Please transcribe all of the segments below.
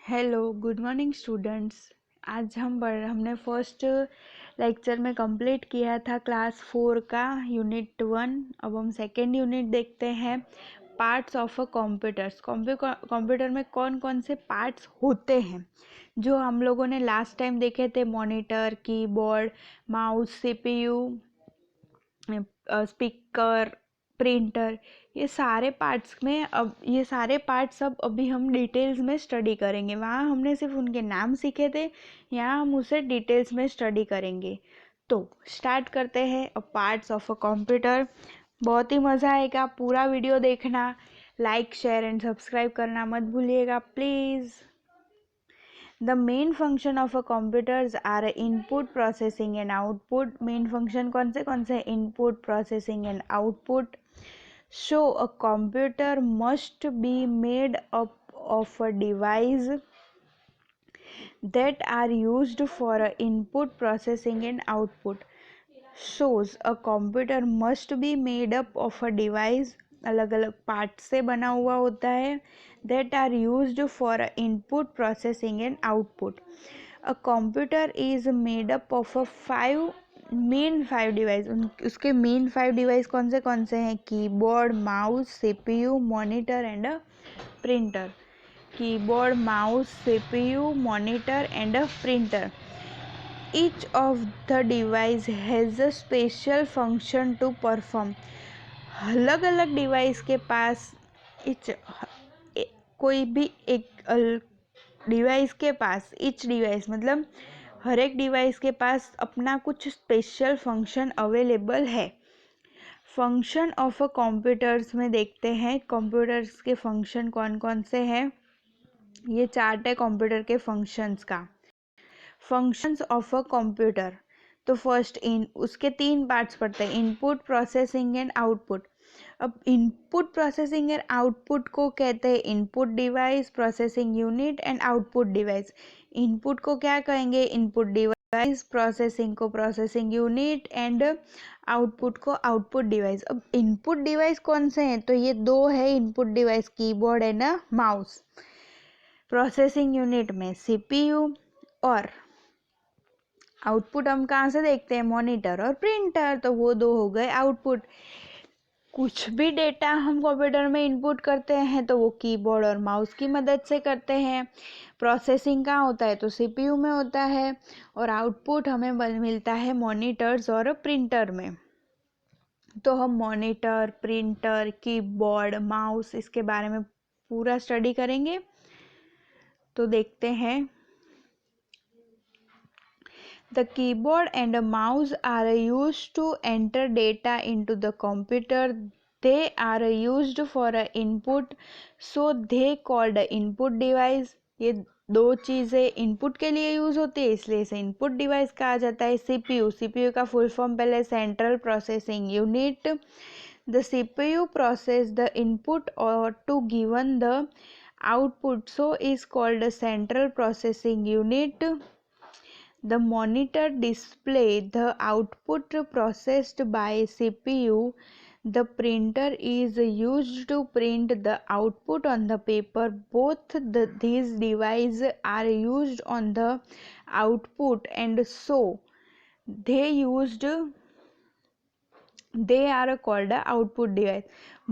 Hello good morning students. आज हमने first lecture में कंप्लीट किया था क्लास 4 का यूनिट 1। अब हम सेकेंड यूनिट देखते हैं, parts of a computers. Computer में कौन कौन से पार्ट्स होते हैं जो हम लोगों ने लास्ट टाइम देखे थे। Monitor, keyboard, mouse, CPU, speaker, printer, ये सारे पार्ट्स में अब ये सारे पार्ट्स अब अभी हम डिटेल्स में स्टडी करेंगे। वहाँ हमने सिर्फ उनके नाम सीखे थे, यहाँ हम उसे डिटेल्स में स्टडी करेंगे। तो स्टार्ट करते हैं अब पार्ट्स ऑफ अ कंप्यूटर। बहुत ही मज़ा आएगा, पूरा वीडियो देखना, लाइक शेयर एंड सब्सक्राइब करना मत भूलिएगा please. The main function of a computers are input, processing and output. Main function कौन से input, processing and output. So a computer must be made up of a device that are used for a input, processing and output. Shows a computer must be made up of a device, अलग अलग part से बना हुआ होता है, that are used for input, processing and output. A computer is made up of a five device. उसके main 5 device कौन से हैं? Keyboard, mouse, CPU, monitor and a printer. Keyboard, mouse, CPU, monitor and a printer. Each of the device has a special function to perform. अलग अलग device के पास कोई भी एक डिवाइस के पास, ईच डिवाइस मतलब हर एक डिवाइस के पास अपना कुछ स्पेशल फंक्शन अवेलेबल है। फंक्शन ऑफ अ कंप्यूटर्स में देखते हैं कंप्यूटर्स के फंक्शन कौन कौन से हैं। ये चार्ट है कंप्यूटर के फंक्शंस का। फंक्शंस ऑफ अ कंप्यूटर, तो फर्स्ट उसके 3 पार्ट्स पढ़ते हैं, इनपुट, प्रोसेसिंग एंड आउटपुट। अब इनपुट, प्रोसेसिंग एंड आउटपुट को कहते हैं input device, processing unit and output device. Input को क्या कहेंगे? इनपुट डिवाइस, प्रोसेसिंग को प्रोसेसिंग यूनिट एंड आउटपुट को आउटपुट डिवाइस। अब इनपुट डिवाइस कौन से हैं? तो ये 2 है input device, keyboard and mouse. Processing unit में सीपीयू और आउटपुट हम कहाँ से देखते हैं? मॉनिटर और प्रिंटर, तो वो 2 हो गए आउटपुट। कुछ भी डेटा हम कंप्यूटर में इनपुट करते हैं तो वो कीबोर्ड और माउस की मदद से करते हैं। प्रोसेसिंग कहाँ होता है? तो सीपीयू में होता है। और आउटपुट हमें मिलता है मॉनिटर्स और प्रिंटर में। तो हम मॉनिटर, प्रिंटर, कीबोर्ड, माउस इसके बारे में पूरा स्टडी करेंगे। तो देखते हैं। The keyboard and mouse are used to enter data into the computer. They are used for input, so they called input device. ये 2 चीज़ें इनपुट के लिए यूज़ होती है, इसलिए इसे इनपुट डिवाइस कहा जाता है। सीपीयू, सीपीयू का फुल फॉर्म पहले central processing unit. The CPU process the input और to given the output, so is called central processing unit. The monitor display the output processed by CPU. The printer is used to print the output on the paper. Both these devices are used on the output, and so they are called output device.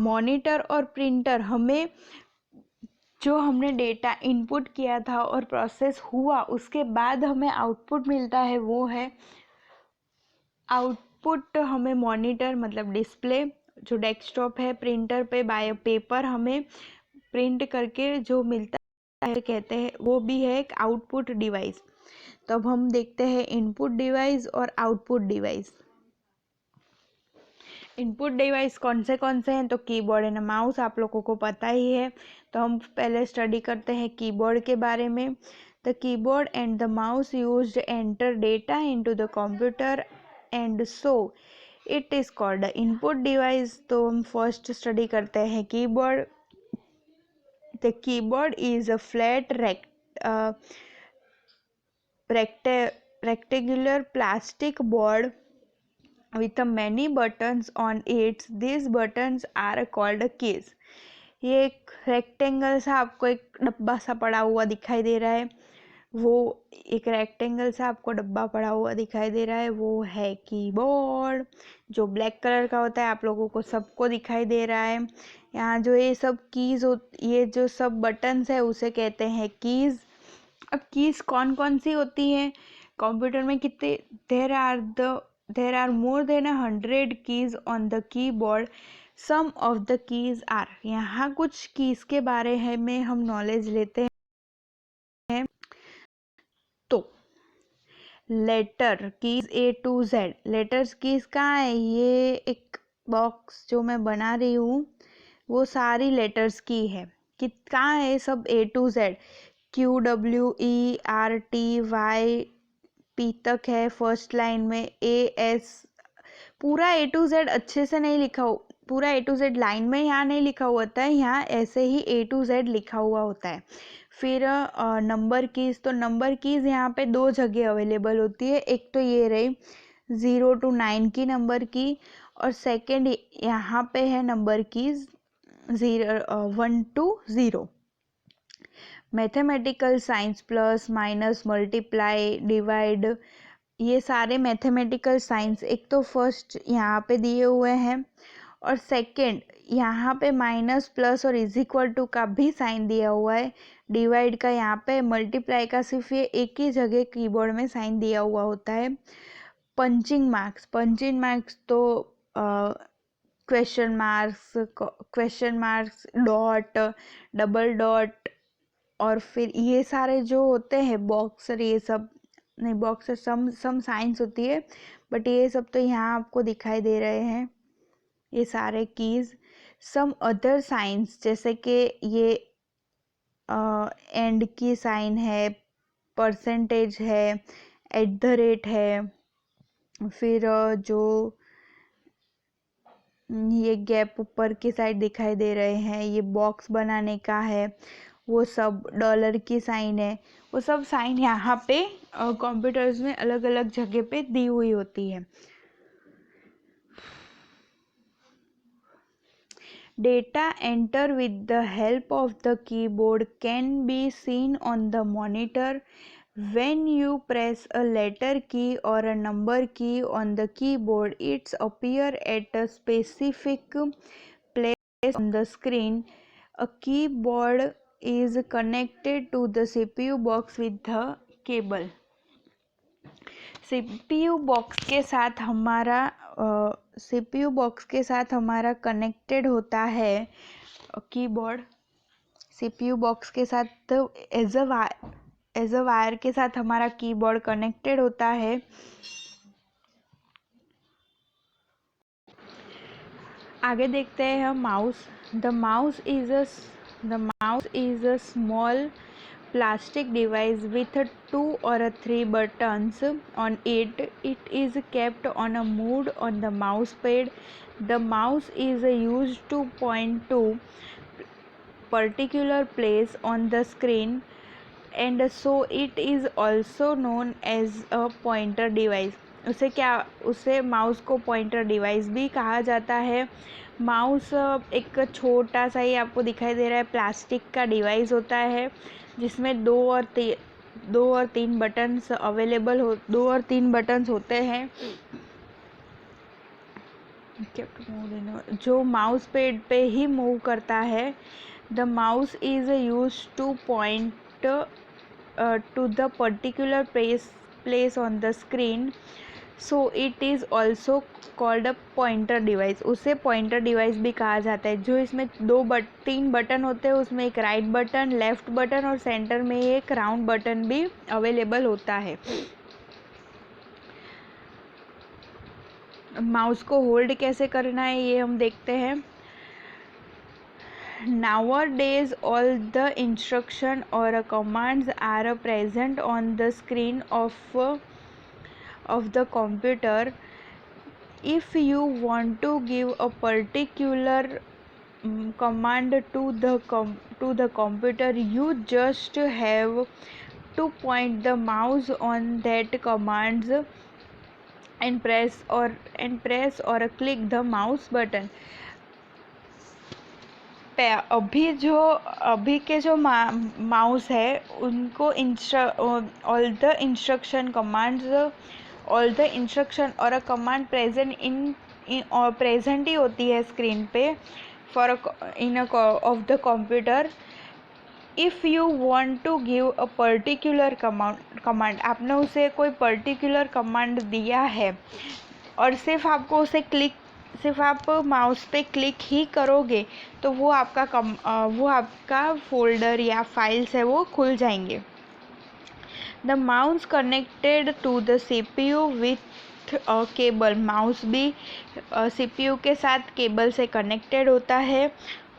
Monitor और printer हमें जो हमने data input किया था और process हुआ उसके बाद हमें आउटपुट मिलता है, वो है आउटपुट हमें मॉनिटर मतलब डिस्प्ले जो डेस्कटॉप है, प्रिंटर पे बाय पेपर हमें प्रिंट करके जो मिलता है कहते हैं, वो भी है एक आउटपुट डिवाइस। तो अब हम देखते हैं इनपुट डिवाइस और आउटपुट डिवाइस। इनपुट डिवाइस कौन से हैं? तो कीबोर्ड एंड माउस आप लोगों को पता ही है, तो हम पहले स्टडी करते हैं कीबोर्ड के बारे में। The keyboard and the mouse used enter data into the computer and so it is called input device. तो हम फर्स्ट स्टडी करते हैं keyboard. The keyboard is a flat rectangular plastic board with many buttons on it. These buttons are called keys. ये एक rectangle सा आपको एक डब्बा सा पड़ा हुआ दिखाई दे रहा है, वो एक रेक्टेंगल सा आपको डब्बा पड़ा हुआ दिखाई दे रहा है, वो है कीबोर्ड, जो ब्लैक कलर का होता है, आप लोगों को सबको दिखाई दे रहा है। यहाँ जो ये सब कीज ये जो सब बटन्स है उसे कहते हैं कीज। अब कीज कौन कौन सी होती हैं कंप्यूटर में, कितने, there are more than 100 keys on the keyboard, some of the keys are. यहाँ कुछ कीज के बारे में हम नॉलेज लेते हैं। तो letter keys A to Z, letters keys कहाँ है, ये एक बॉक्स जो मैं बना रही हूँ वो सारी लेटर्स की है कि कहाँ है, सब A to Z, QWERTY तक है। फर्स्ट लाइन में AS, पूरा A to Z अच्छे से नहीं लिखा हो, पूरा A to Z लाइन में यहाँ नहीं लिखा हुआ होता है, यहाँ ऐसे ही A to Z लिखा हुआ होता है। फिर नंबर कीज, तो नंबर कीज यहाँ पे दो जगह अवेलेबल होती है, एक तो ये रही 0 to 9 की नंबर की, और सेकंड यहाँ पे है number keys 1 to 0। Mathematical science, plus minus multiply divide, ये सारे मैथमेटिकल साइंस एक तो फर्स्ट यहाँ पे दिए हुए हैं, और सेकंड यहाँ पे माइनस प्लस और इज इक्वल टू का भी साइन दिया हुआ है। डिवाइड का यहाँ पे, मल्टीप्लाई का सिर्फ ये एक ही जगह कीबोर्ड में साइन दिया हुआ होता है। पंचिंग मार्क्स तो question marks, dot, double dot, और फिर ये सारे जो होते हैं बॉक्सर, ये सब नहीं, बॉक्सर सम साइंस होती है, बट ये सब तो यहाँ आपको दिखाई दे रहे हैं ये सारे कीज। सम अदर साइंस जैसे कि ये एंड की साइन है, परसेंटेज है, @ है, फिर जो ये गैप ऊपर की साइड दिखाई दे रहे हैं ये बॉक्स बनाने का है, वो सब डॉलर की साइन है, वो सब साइन यहाँ पे कंप्यूटर्स में अलग अलग जगह पे दी हुई होती है। Data entered with the help of the keyboard can be seen on the monitor. When you press a letter key or a number key on the keyboard, it appears at a specific place on the screen. A keyboard is connected to the CPU box with the cable. CPU box के साथ हमारा connected होता है keyboard. CPU box के साथ as a wire के साथ हमारा कीबोर्ड कनेक्टेड होता है। आगे देखते हैं हम mouse. The mouse is a small plastic device with 2 or 3 buttons on it. It is kept on a mode on the mouse pad. The mouse is used to point to particular place on the screen, and so it is also known as a pointer device. उसे mouse को pointer device भी कहा जाता है। Mouse एक छोटा सा ही आपको दिखाई दे रहा है प्लास्टिक का डिवाइस होता है, जिसमें दो और तीन बटन्स होते हैं जो माउस पैड पे ही मूव करता है। The mouse is use two point two the particular place on the screen, so it is also called a pointer device. उसे पॉइंटर डिवाइस भी कहा जाता है। जो इसमें 3 बटन होते हैं, उसमें एक राइट बटन, लेफ्ट बटन और सेंटर में एक राउंड बटन भी अवेलेबल होता है। माउस को होल्ड कैसे करना है ये हम देखते हैं। Nowadays all the instruction or commands are present on the screen of the computer. If you want to give a particular command to the computer, you just have to point the mouse on that commands and press or click the mouse button. अभी के जो mouse है उनको all the instruction commands all the instruction और a command present in present ही होती है screen पे for in of the computer. If you want to give a particular command, आपने उसे कोई पर्टिकुलर कमांड दिया है और सिर्फ आप माउस पे क्लिक ही करोगे तो वो आपका फोल्डर या फाइल्स है वो खुल जाएंगे. The mouse connected to the CPU with cable, mouse भी CPU के साथ केबल से कनेक्टेड होता है.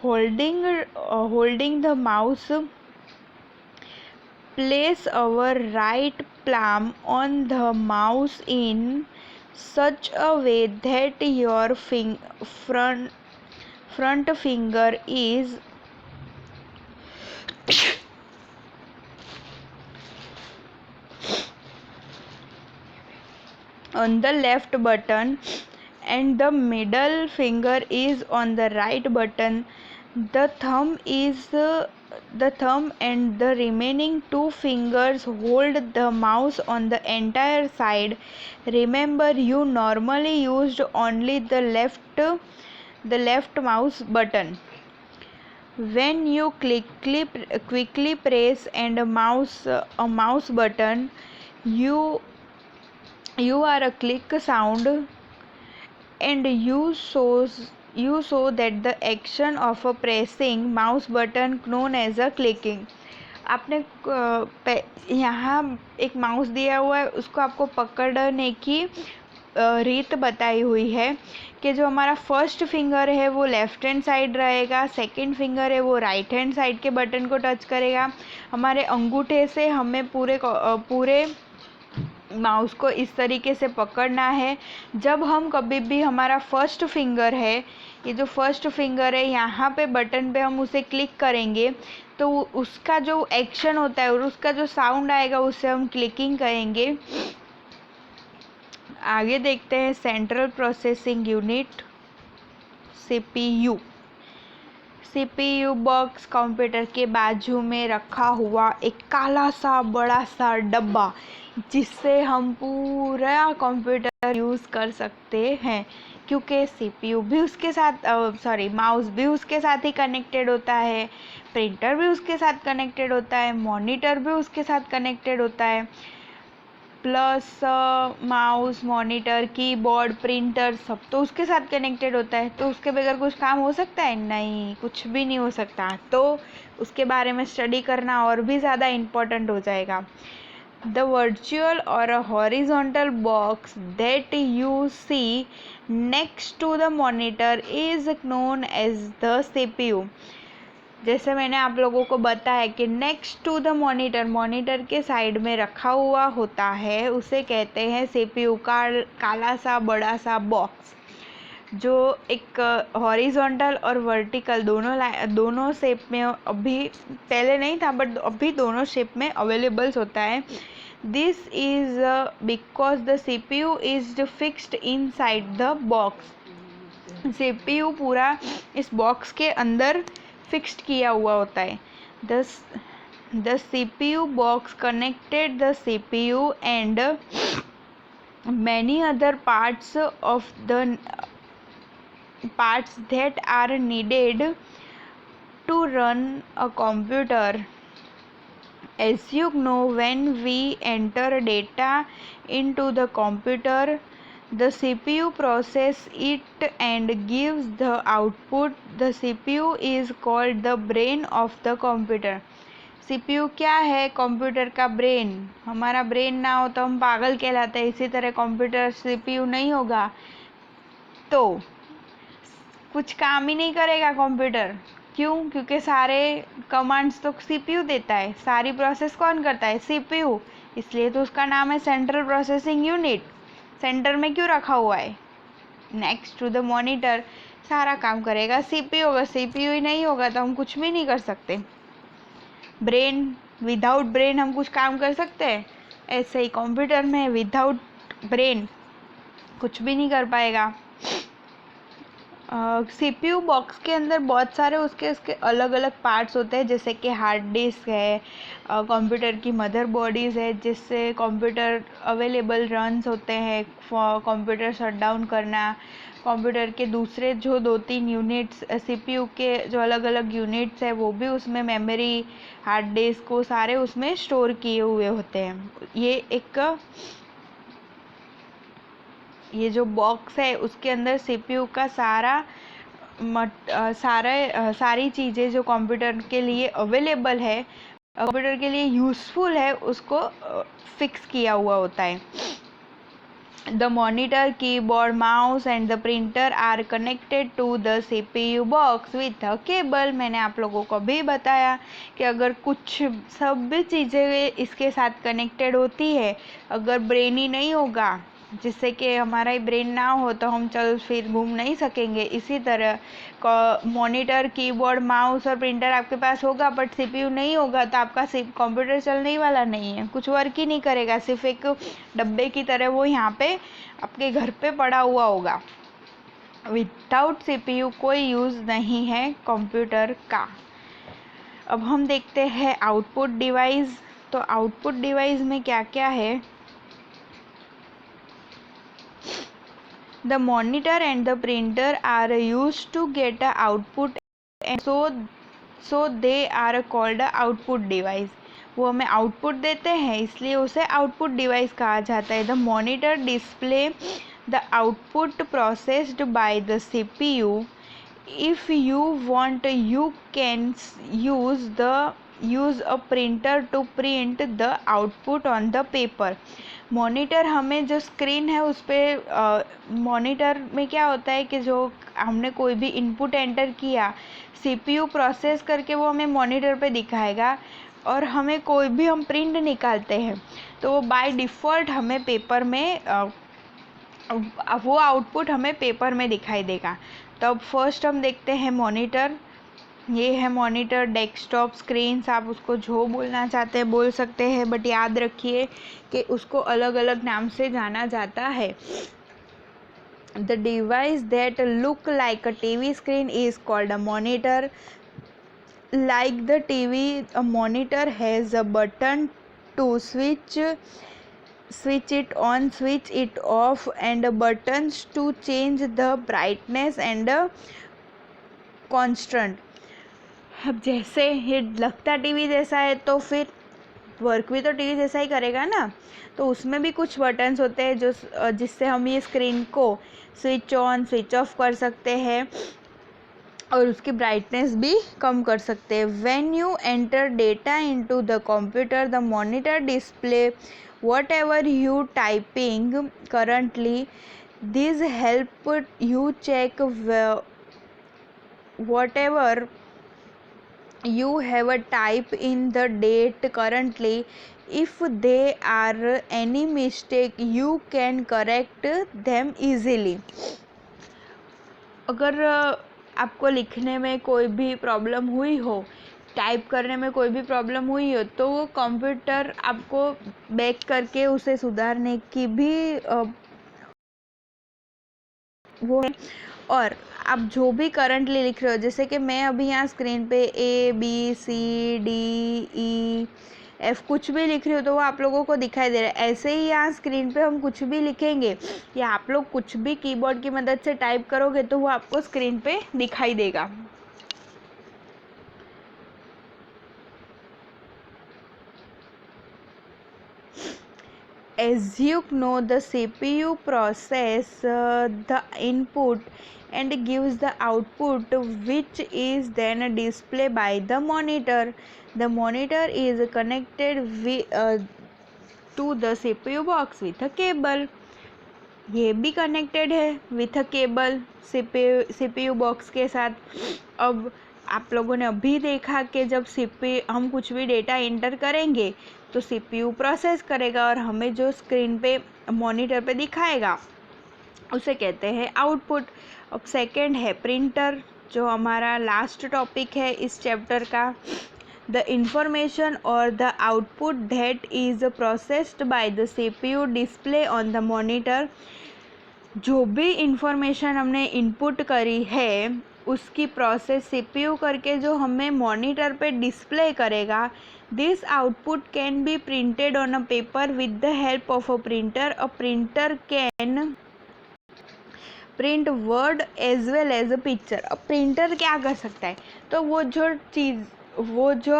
Holding the mouse, place our right palm on the mouse in such a way that your front finger is on the left button and the middle finger is on the right button. The thumb and the remaining two fingers hold the mouse on the entire side. Remember, you normally used only the left mouse button. When you quickly press and a mouse button, you are a click sound and you saw that the action of a pressing mouse button known as a clicking. आपने यहाँ एक mouse दिया हुआ है, उसको आपको पकड़ने की रीत बताई हुई है कि जो हमारा फर्स्ट फिंगर है वो लेफ्ट हैंड साइड रहेगा, सेकंड फिंगर है वो राइट हैंड साइड के बटन को टच करेगा. हमारे अंगूठे से हमें पूरे माउस को इस तरीके से पकड़ना है. जब हम कभी भी हमारा फर्स्ट फिंगर है, ये जो फर्स्ट फिंगर है यहाँ पे बटन पे हम उसे क्लिक करेंगे तो उसका जो एक्शन होता है और उसका जो साउंड आएगा उससे हम क्लिकिंग कहेंगे. आगे देखते हैं central processing unit CPU. CPU box computer के बाजू में रखा हुआ एक काला सा बड़ा सा डब्बा जिससे हम पूरा कंप्यूटर यूज़ कर सकते हैं, क्योंकि CPU भी उसके साथ माउस भी उसके साथ ही कनेक्टेड होता है, प्रिंटर भी उसके साथ कनेक्टेड होता है, मॉनिटर भी उसके साथ कनेक्टेड होता है, plus mouse, monitor, keyboard, printer सब तो उसके साथ कनेक्टेड होता है. तो उसके बगैर कुछ काम हो सकता है? नहीं, कुछ भी नहीं हो सकता. तो उसके बारे में स्टडी करना और भी ज़्यादा इम्पोर्टेंट हो जाएगा. The virtual or a horizontal box that you see next to the monitor is known as the CPU. जैसे मैंने आप लोगों को बताया कि नेक्स्ट टू द मॉनिटर के साइड में रखा हुआ होता है, उसे कहते हैं CPU का काला सा बड़ा सा बॉक्स, जो एक हॉरिजॉन्टल और वर्टिकल दोनों शेप में अभी पहले नहीं था बट अभी दोनों शेप में अवेलेबल्स होता है. This is because the CPU is fixed in side the box. CPU पूरा इस बॉक्स के अंदर फिक्स्ड किया हुआ होता है. The CPU box connected the CPU and many other parts that are needed to run a computer. As you know, when we enter data into the computer, the CPU processes it and gives the output. The CPU is called the brain of the computer. CPU क्या है? Computer का brain. हमारा brain ना हो तो हम पागल कहलाते हैं. इसी तरह कंप्यूटर CPU नहीं होगा तो कुछ काम ही नहीं करेगा कंप्यूटर. क्यों? क्योंकि सारे कमांड्स तो CPU देता है. सारी प्रोसेस कौन करता है? CPU. इसलिए तो उसका नाम है सेंट्रल प्रोसेसिंग यूनिट. सेंटर में क्यों रखा हुआ है? Next to the monitor. सारा काम करेगा CPU. अगर CPU ही नहीं होगा तो हम कुछ भी नहीं कर सकते. ब्रेन, विदाउट ब्रेन हम कुछ काम कर सकते हैं? ऐसे ही कंप्यूटर में विदाउट ब्रेन कुछ भी नहीं कर पाएगा. सीपीयू बॉक्स के अंदर बहुत सारे उसके अलग अलग पार्ट्स होते हैं, जैसे कि हार्ड डिस्क है, कंप्यूटर की मदर बॉडीज़ है जिससे कंप्यूटर अवेलेबल रन्स होते हैं, कंप्यूटर शट डाउन करना, कंप्यूटर के दूसरे जो 2-3 यूनिट्स सीपीयू के जो अलग अलग यूनिट्स है वो भी उसमें, मेमोरी, हार्ड डिस्क, वो सारे उसमें स्टोर किए हुए होते हैं। ये जो बॉक्स है उसके अंदर सीपीयू का सारी चीज़ें जो कंप्यूटर के लिए अवेलेबल है, कंप्यूटर के लिए यूज़फुल है, उसको फिक्स किया हुआ होता है। The monitor, keyboard, mouse and the printer are connected to the CPU box with a cable। मैंने आप लोगों को भी बताया कि अगर कुछ सब भी चीज़ें इसके साथ कनेक्टेड होती है, अगर ब्रेन ही नहीं होगा, जिससे कि हमारा ही ब्रेन ना हो तो हम चल फिर घूम नहीं सकेंगे। इसी तरह मॉनिटर, कीबोर्ड, माउस और प्रिंटर आपके पास होगा बट सीपीयू नहीं होगा तो आपका कंप्यूटर चलने वाला नहीं है, कुछ वर्क ही नहीं करेगा, सिर्फ एक डब्बे की तरह वो यहाँ पे आपके घर पे पड़ा हुआ होगा। विदाउट सीपीयू कोई यूज़ नहीं है कंप्यूटर का। अब हम देखते हैं आउटपुट डिवाइस। तो आउटपुट डिवाइस में क्या क्या है? The monitor and the printer are used to get a output, and so they are called a output device। वो हमें आउटपुट देते हैं इसलिए उसे आउटपुट डिवाइस कहा जाता है। The monitor display the output processed by the CPU। If you want, you can use a printer to print the output on the paper। Monitor, हमें जो स्क्रीन है उस पर, मॉनिटर में क्या होता है कि जो हमने कोई भी इनपुट एंटर किया, सीपीयू प्रोसेस करके वो हमें मॉनिटर पे दिखाएगा, और हमें कोई भी हम प्रिंट निकालते हैं तो वो बाय डिफ़ॉल्ट हमें पेपर में, वो आउटपुट हमें पेपर में दिखाई देगा। तो अब फर्स्ट हम देखते हैं मॉनिटर। ये है मॉनिटर, डेस्कटॉप स्क्रीन्स, आप उसको जो बोलना चाहते हैं बोल सकते हैं, बट याद रखिए कि उसको अलग अलग नाम से जाना जाता है। The device that look like a TV screen is called a monitor. Like the TV, a monitor has a button to switch it on, switch it off, and buttons to change the brightness and constant। अब जैसे ये लगता TV जैसा है तो फिर work भी तो टीवी जैसा ही करेगा ना, तो उसमें भी कुछ बटन्स होते हैं जो जिससे हम ये स्क्रीन को स्विच ऑन स्विच ऑफ कर सकते हैं और उसकी ब्राइटनेस भी कम कर सकते हैं। When you enter data into the computer, the monitor display whatever you typing currently। This help you check whatever you have a type in the date currently। if there are any mistake you can correct them easily। अगर आपको लिखने में कोई भी problem हुई हो, type करने में कोई भी प्रॉब्लम हुई हो, तो वो कंप्यूटर आपको बैक करके उसे सुधारने की भी वो है। और आप जो भी करंटली लिख रहे हो, जैसे कि मैं अभी यहाँ स्क्रीन पे ABCDEF कुछ भी लिख रही हो तो वो आप लोगों को दिखाई दे रहा है। ऐसे ही यहाँ स्क्रीन पे हम कुछ भी लिखेंगे या आप लोग कुछ भी कीबोर्ड की मदद से टाइप करोगे तो वो आपको स्क्रीन पे दिखाई देगा। As you know, the CPU process the input and gives the output, which is then displayed by the monitor। The monitor is connected to the CPU box with a cable। ये भी connected है with a cable CPU box के साथ। अब आप लोगों ने अभी देखा कि जब हम कुछ भी डेटा इंटर करेंगे तो CPU प्रोसेस करेगा और हमें जो स्क्रीन पे मॉनिटर पे दिखाएगा उसे कहते हैं आउटपुट। अब सेकंड है प्रिंटर, जो हमारा लास्ट टॉपिक है इस चैप्टर का। The information or the output that is processed by the CPU display on the monitor। जो भी इंफॉर्मेशन हमने इनपुट करी है उसकी प्रोसेस सीपीयू करके जो हमें मॉनिटर पे डिस्प्ले करेगा, this output can be printed on a paper with the help of a printer. A printer can print word as well as a picture. अब प्रिंटर क्या कर सकता है, तो वो जो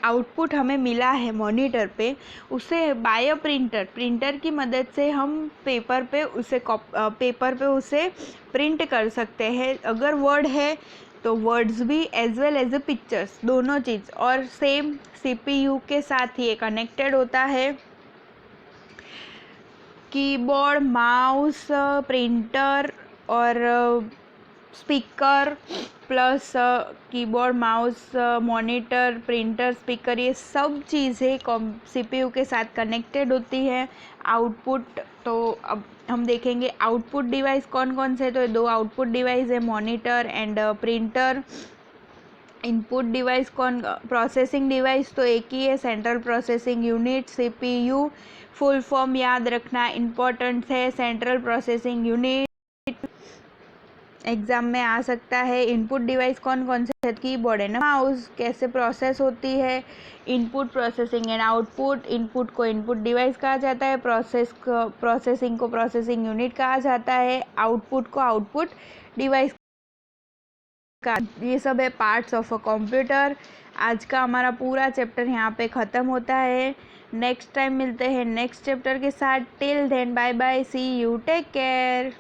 आउटपुट हमें मिला है मॉनिटर पे, उसे बाय अ प्रिंटर की मदद से हम पेपर पे उसे प्रिंट कर सकते हैं. अगर वर्ड है तो वर्ड्स भी as well as a pictures, दोनों चीज़. और सेम सीपीयू के साथ ये कनेक्टेड होता है. कीबोर्ड, माउस, प्रिंटर और speaker plus keyboard, mouse, monitor, printer, speaker, ये सब चीज़ें सीपीयू के साथ कनेक्टेड होती है. आउटपुट, तो अब हम देखेंगे आउटपुट डिवाइस कौन कौन से. तो दो आउटपुट डिवाइस है, monitor and printer. Input device processing device तो एक ही है, central processing unit, CPU. Full form याद रखना इम्पोर्टेंट है, सेंट्रल प्रोसेसिंग यूनिट. एग्जाम में आ सकता है. इनपुट डिवाइस कौन कौन से, कीबोर्ड है ना, माउस. कैसे प्रोसेस होती है, input, processing and output. Input को इनपुट डिवाइस कहा जाता है, प्रोसेसिंग को प्रोसेसिंग यूनिट कहा जाता है, आउटपुट को आउटपुट डिवाइस का. ये सब है पार्ट्स ऑफ अ कंप्यूटर. आज का हमारा पूरा चैप्टर यहाँ पे ख़त्म होता है. नेक्स्ट टाइम मिलते हैं नेक्स्ट चैप्टर के साथ. Till then bye bye, see you, take care.